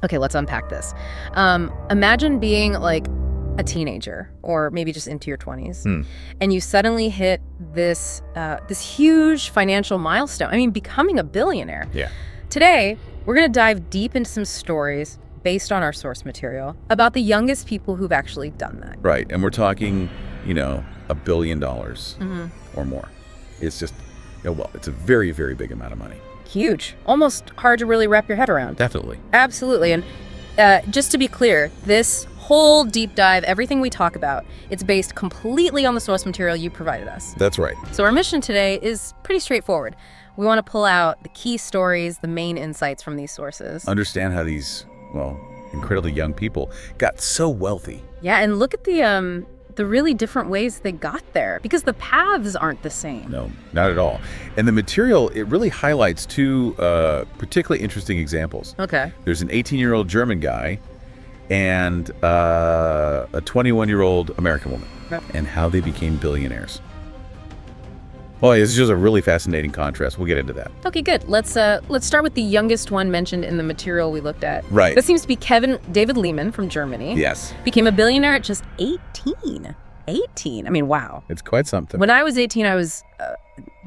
Okay, let's unpack this. Imagine being like a teenager or maybe just into your 20s, and you suddenly hit this huge financial milestone. I mean, becoming a billionaire. Yeah. Today, we're going to dive deep into some stories based on our source material about the youngest people who've actually done that. Right. And we're talking, $1 billion or more. It's just, it's a very, very big amount of money. Huge. Almost hard to really wrap your head around. Definitely. Absolutely. And just to be clear, this whole deep dive, everything we talk about, it's based completely on the source material you provided us. That's right. So our mission today is pretty straightforward. We want to pull out the key stories, the main insights from these sources. Understand how these, incredibly young people got so wealthy. Yeah, and look at the really different ways they got there, because the paths aren't the same. No, not at all. And the material, it really highlights two particularly interesting examples. Okay. There's an 18-year-old German guy and a 21-year-old American woman, and how they became billionaires. Well, it's just a really fascinating contrast. We'll get into that. Okay, good. Let's start with the youngest one mentioned in the material we looked at. Right. That seems to be David Lehman from Germany. Yes. Became a billionaire at just 18. 18. I mean, wow. It's quite something. When I was 18, I was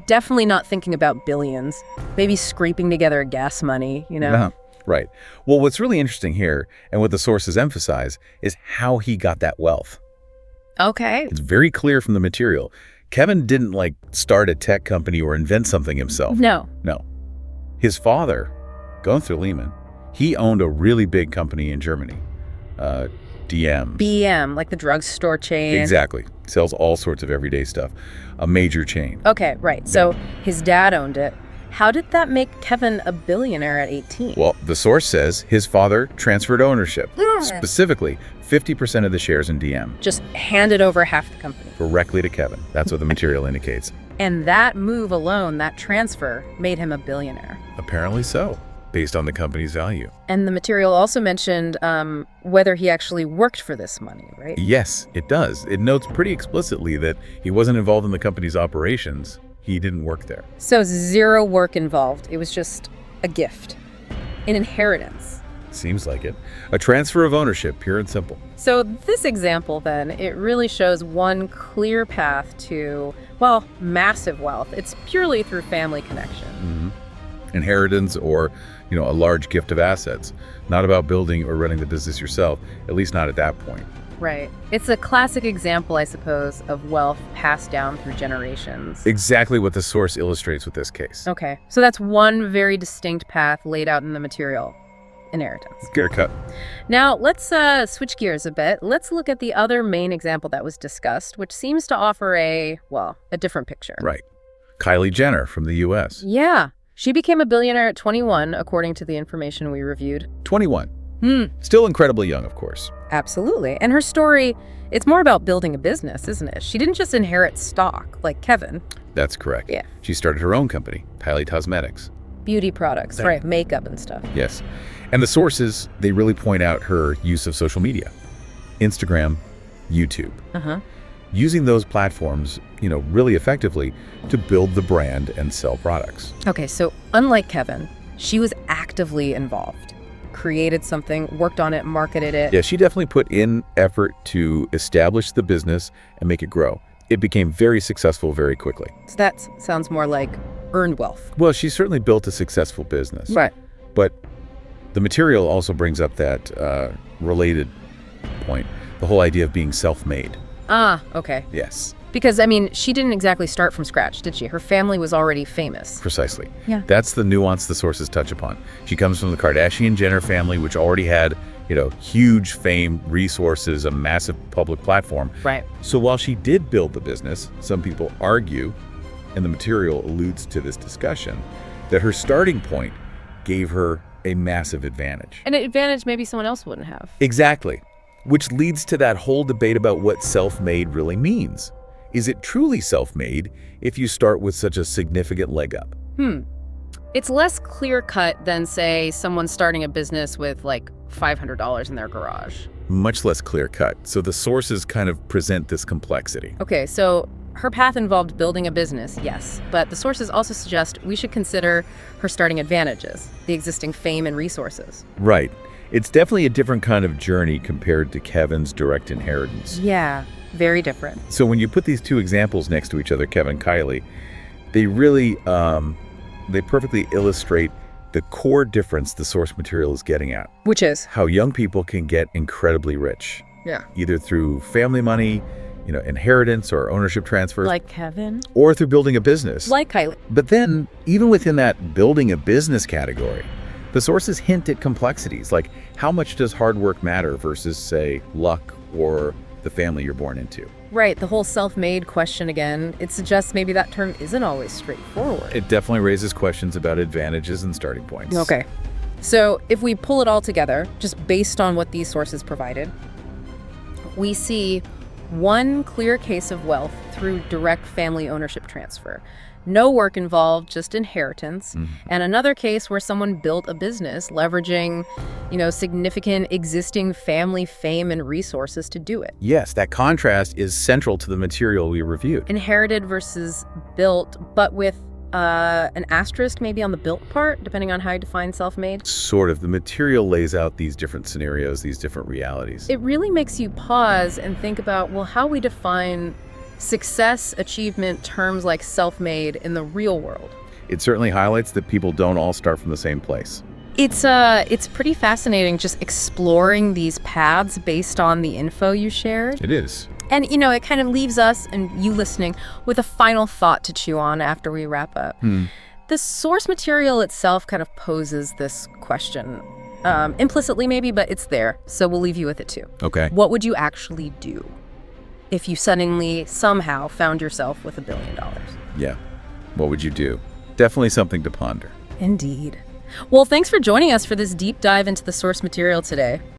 definitely not thinking about billions. Maybe scraping together gas money, Uh-huh. Right. Well, what's really interesting here, and what the sources emphasize, is how he got that wealth. Okay. It's very clear from the material. Kevin didn't start a tech company or invent something himself. No. His father, Gunther Lehman, he owned a really big company in Germany, DM. BM, like the drugstore chain. Exactly. Sells all sorts of everyday stuff. A major chain. Okay, right. So his dad owned it. How did that make Kevin a billionaire at 18? Well, the source says his father transferred ownership, specifically 50% of the shares in DM. Just handed over half the company. Directly to Kevin. That's what the material indicates. And that move alone, that transfer, made him a billionaire. Apparently so, based on the company's value. And the material also mentioned whether he actually worked for this money, right? Yes, it does. It notes pretty explicitly that he wasn't involved in the company's operations. He didn't work there. So zero work involved. It was just a gift, an inheritance. Seems like it. A transfer of ownership, pure and simple. So this example, then, it really shows one clear path to, massive wealth. It's purely through family connection. Inheritance or, a large gift of assets. Not about building or running the business yourself, at least not at that point. Right. It's a classic example, I suppose, of wealth passed down through generations. Exactly what the source illustrates with this case. Okay. So that's one very distinct path laid out in the material. Inheritance. Clear cut. Now, let's switch gears a bit. Let's look at the other main example that was discussed, which seems to offer a different picture. Right. Kylie Jenner from the U.S. Yeah. She became a billionaire at 21, according to the information we reviewed. 21. Still incredibly young, of course. Absolutely. And her story, it's more about building a business, isn't it? She didn't just inherit stock like Kevin. That's correct. Yeah. She started her own company, Kylie Cosmetics. Beauty products, right? Makeup and stuff. Yes. And the sources, they really point out her use of social media. Instagram, YouTube. Using those platforms, really effectively to build the brand and sell products. Okay, so unlike Kevin, she was actively involved. Created something, worked on it, marketed it. Yeah, she definitely put in effort to establish the business and make it grow. It became very successful very quickly. So that sounds more like earned wealth. Well, she certainly built a successful business. Right. But the material also brings up that related point, the whole idea of being self-made. Ah, okay. Yes. Because, she didn't exactly start from scratch, did she? Her family was already famous. Precisely. Yeah. That's the nuance the sources touch upon. She comes from the Kardashian-Jenner family, which already had, huge fame, resources, a massive public platform. Right. So while she did build the business, some people argue, and the material alludes to this discussion, that her starting point gave her a massive advantage. An advantage maybe someone else wouldn't have. Exactly. Which leads to that whole debate about what self-made really means. Is it truly self-made if you start with such a significant leg up? It's less clear-cut than, say, someone starting a business with $500 in their garage. Much less clear-cut. So the sources kind of present this complexity. Okay, so her path involved building a business, yes, but the sources also suggest we should consider her starting advantages, the existing fame and resources. Right. It's definitely a different kind of journey compared to Kevin's direct inheritance. Yeah, very different. So when you put these two examples next to each other, Kevin and Kylie, they really, they perfectly illustrate the core difference the source material is getting at. Which is? How young people can get incredibly rich. Yeah. Either through family money, inheritance or ownership transfers. Like Kevin? Or through building a business. Like Kylie. But then, even within that building a business category, the sources hint at complexities, like how much does hard work matter versus, say, luck or the family you're born into. Right, the whole self-made question again, it suggests maybe that term isn't always straightforward. It definitely raises questions about advantages and starting points. Okay. So if we pull it all together, just based on what these sources provided, we see one clear case of wealth through direct family ownership transfer. No work involved, just inheritance. And another case where someone built a business leveraging, significant existing family fame and resources to do it. Yes, that contrast is central to the material we reviewed. Inherited versus built, but with an asterisk maybe on the built part, depending on how you define self-made. Sort of. The material lays out these different scenarios, these different realities. It really makes you pause and think about, well, how we define success, achievement, terms like self-made in the real world. It certainly highlights that people don't all start from the same place. It's pretty fascinating just exploring these paths based on the info you shared. It is. And, it kind of leaves us, and you listening, with a final thought to chew on after we wrap up. The source material itself kind of poses this question, implicitly maybe, but it's there. So we'll leave you with it too. Okay. What would you actually do if you suddenly, somehow, found yourself with $1 billion? Yeah. What would you do? Definitely something to ponder. Indeed. Well, thanks for joining us for this deep dive into the source material today.